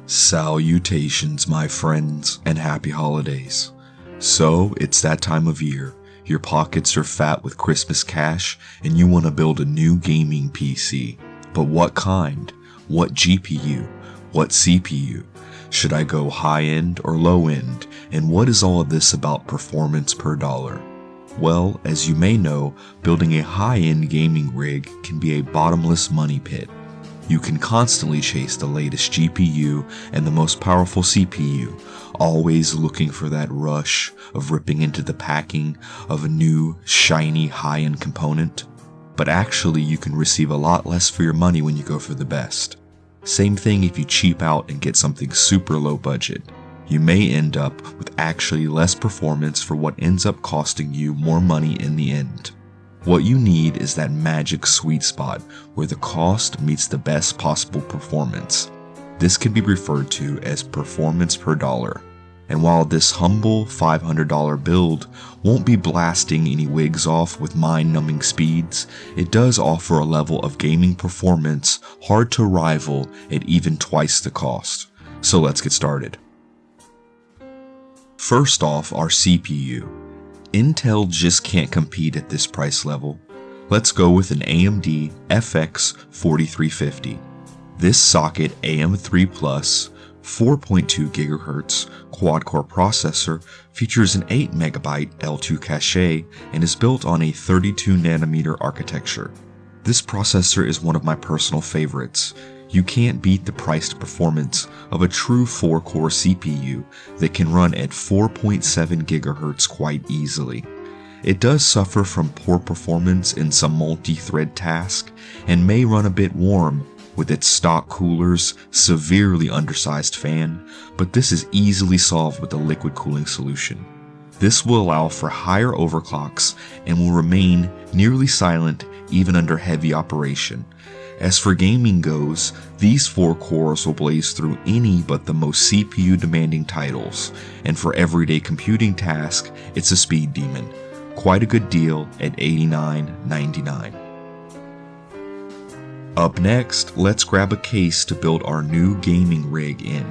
Salutations, my friends, and happy holidays. So, it's that time of year. Your pockets are fat with Christmas cash, and you want to build a new gaming PC. But what kind? What GPU? What CPU? Should I go high-end or low-end? And what is all of this about performance per dollar? Well, as you may know, building a high-end gaming rig can be a bottomless money pit. You can constantly chase the latest GPU and the most powerful CPU, always looking for that rush of ripping into the packing of a new, shiny, high-end component. But actually, you can receive a lot less for your money when you go for the best. Same thing if you cheap out and get something super low budget. You may end up with actually less performance for what ends up costing you more money in the end. What you need is that magic sweet spot where the cost meets the best possible performance. This can be referred to as performance per dollar. And while this humble $500 build won't be blasting any wigs off with mind-numbing speeds, it does offer a level of gaming performance hard to rival at even twice the cost. So let's get started. First off, our CPU. Intel just can't compete at this price level. Let's go with an AMD FX 4350. This socket AM3 Plus 4.2 GHz quad-core processor features an 8MB L2 cache and is built on a 32nm architecture. This processor is one of my personal favorites. You can't beat the priced performance of a true 4-core CPU that can run at 4.7 GHz quite easily. It does suffer from poor performance in some multi-thread tasks and may run a bit warm with its stock cooler's severely undersized fan, but this is easily solved with a liquid cooling solution. This will allow for higher overclocks and will remain nearly silent even under heavy operation. As for gaming goes, these 4 cores will blaze through any but the most CPU demanding titles, and for everyday computing tasks, it's a speed demon. Quite a good deal at $89.99. Up next, let's grab a case to build our new gaming rig in.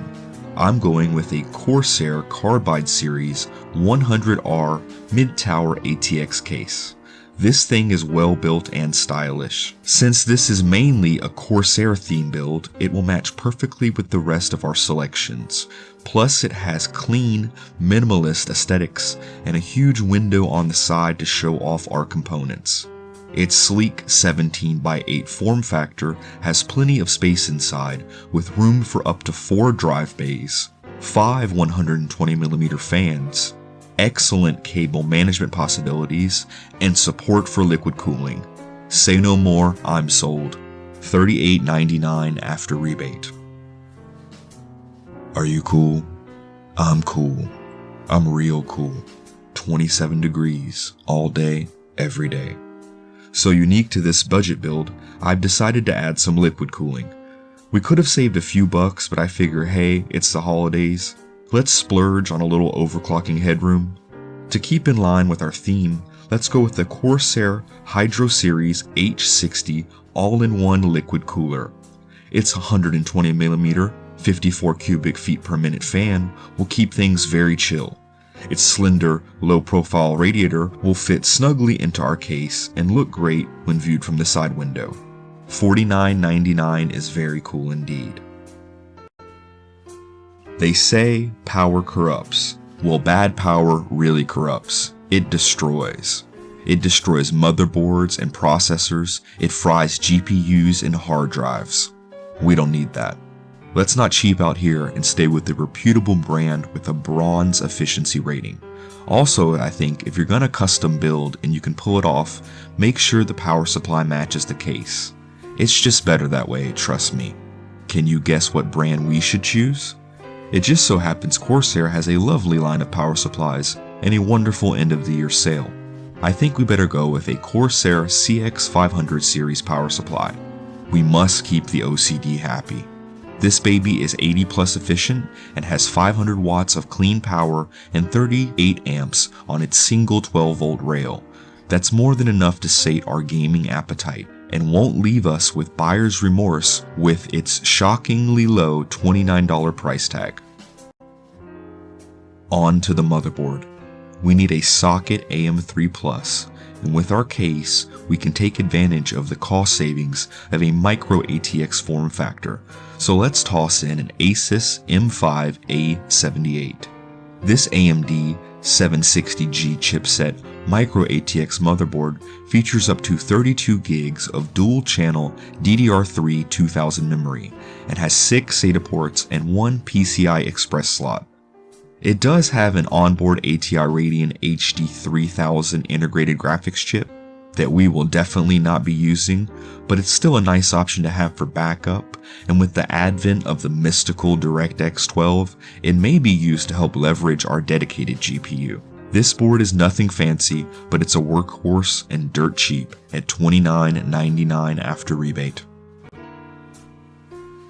I'm going with a Corsair Carbide Series 100R mid-tower ATX case. This thing is well built and stylish. Since this is mainly a Corsair theme build, it will match perfectly with the rest of our selections. Plus it has clean, minimalist aesthetics and a huge window on the side to show off our components. Its sleek 17x8 form factor has plenty of space inside, with room for up to 4 drive bays, 5 120mm fans, excellent cable management possibilities, and support for liquid cooling. Say no more, I'm sold. $38.99 after rebate. Are you cool? I'm cool. I'm real cool. 27 degrees, all day, every day. So unique to this budget build, I've decided to add some liquid cooling. We could have saved a few bucks, but I figure, hey, it's the holidays. Let's splurge on a little overclocking headroom. To keep in line with our theme, let's go with the Corsair Hydro Series H60 all-in-one liquid cooler. Its 120mm, 54 cubic feet per minute fan will keep things very chill. Its slender, low-profile radiator will fit snugly into our case and look great when viewed from the side window. $49.99 is very cool indeed. They say power corrupts. Well, bad power really corrupts. It destroys. It destroys motherboards and processors. It fries GPUs and hard drives. We don't need that. Let's not cheap out here and stay with the reputable brand with a bronze efficiency rating. Also, I think if you're gonna custom build and you can pull it off, make sure the power supply matches the case. It's just better that way, trust me. Can you guess what brand we should choose? It just so happens Corsair has a lovely line of power supplies and a wonderful end of the year sale. I think we better go with a Corsair CX500 series power supply. We must keep the OCD happy. This baby is 80 plus efficient and has 500 watts of clean power and 38 amps on its single 12 volt rail. That's more than enough to sate our gaming appetite, and won't leave us with buyer's remorse with its shockingly low $29 price tag. On to the motherboard. We need a socket AM3 Plus, and with our case, we can take advantage of the cost savings of a micro ATX form factor, so let's toss in an ASUS M5A78. This AMD 760G chipset micro ATX motherboard features up to 32 gigs of dual-channel DDR3 2000 memory and has 6 SATA ports and 1 PCI Express slot. It does have an onboard ATI Radeon HD 3000 integrated graphics chip that we will definitely not be using, but it's still a nice option to have for backup, and with the advent of the mystical DirectX 12, it may be used to help leverage our dedicated GPU. This board is nothing fancy, but it's a workhorse and dirt cheap at $29.99 after rebate.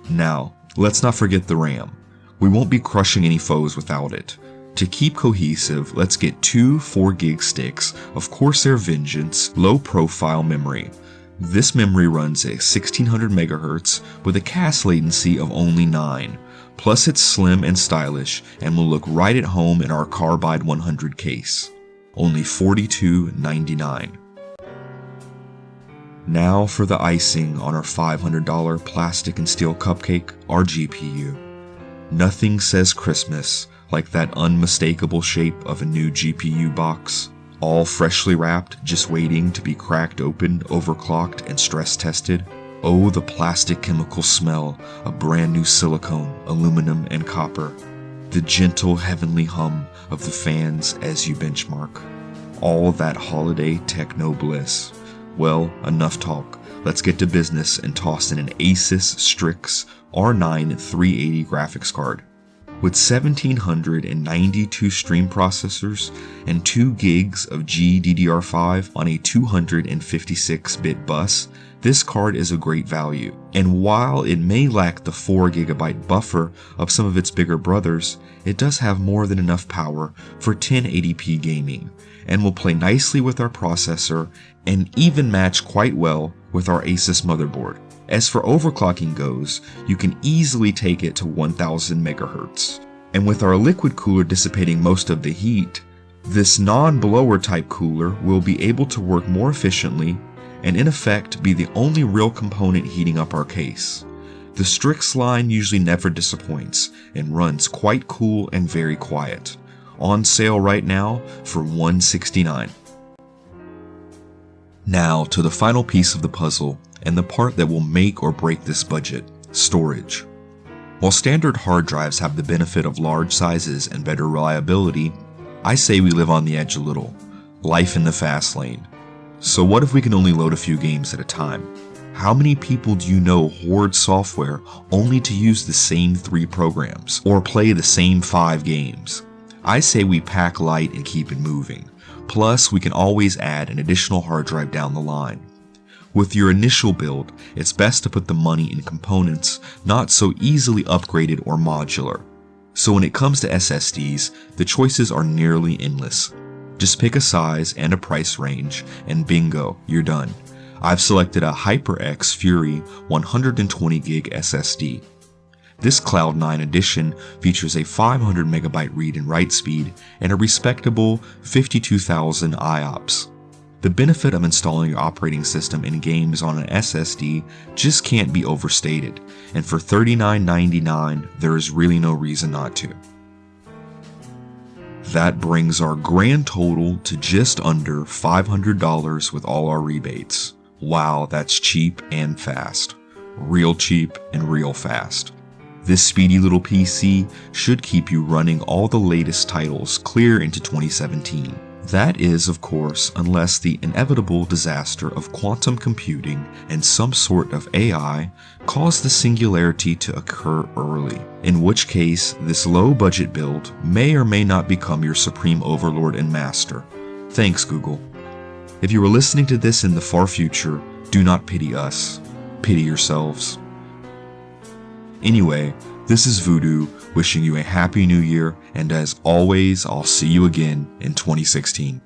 Now, let's not forget the RAM. We won't be crushing any foes without it. To keep cohesive, let's get two 4GB sticks of Corsair Vengeance low-profile memory. This memory runs at 1600 MHz with a cache latency of only 9. Plus it's slim and stylish and will look right at home in our Carbide 100 case. Only $42.99. Now for the icing on our $500 plastic and steel cupcake, our GPU. Nothing says Christmas like that unmistakable shape of a new GPU box, all freshly wrapped, just waiting to be cracked open, overclocked, and stress tested. Oh, the plastic chemical smell of brand new silicone, aluminum, and copper. The gentle heavenly hum of the fans as you benchmark. All that holiday techno bliss. Well, enough talk. Let's get to business and toss in an ASUS STRIX R9 380 graphics card. With 1792 stream processors and 2 gigs of GDDR5 on a 256-bit bus, this card is a great value. And while it may lack the 4GB buffer of some of its bigger brothers, it does have more than enough power for 1080p gaming, and will play nicely with our processor and even match quite well with our ASUS motherboard. As for overclocking goes, you can easily take it to 1000 MHz. And with our liquid cooler dissipating most of the heat, this non-blower type cooler will be able to work more efficiently and in effect be the only real component heating up our case. The STRIX line usually never disappoints and runs quite cool and very quiet. On sale right now for $169. Now to the final piece of the puzzle, and the part that will make or break this budget, storage. While standard hard drives have the benefit of large sizes and better reliability, I say we live on the edge a little. Life in the fast lane. So what if we can only load a few games at a time? How many people do you know hoard software only to use the same 3 programs, or play the same 5 games? I say we pack light and keep it moving. Plus, we can always add an additional hard drive down the line. With your initial build, it's best to put the money in components not so easily upgraded or modular. So when it comes to SSDs, the choices are nearly endless. Just pick a size and a price range, and bingo, you're done. I've selected a HyperX Fury 120GB SSD. This Cloud9 edition features a 500 MB read and write speed and a respectable 52,000 IOPS. The benefit of installing your operating system in games on an SSD just can't be overstated, and for $39.99 there is really no reason not to. That brings our grand total to just under $500 with all our rebates. Wow, that's cheap and fast. Real cheap and real fast. This speedy little PC should keep you running all the latest titles clear into 2017. That is, of course, unless the inevitable disaster of quantum computing and some sort of AI cause the singularity to occur early, in which case this low-budget build may or may not become your supreme overlord and master. Thanks, Google. If you are listening to this in the far future, do not pity us. Pity yourselves. Anyway, this is Voodoo, wishing you a happy new year, and as always, I'll see you again in 2016.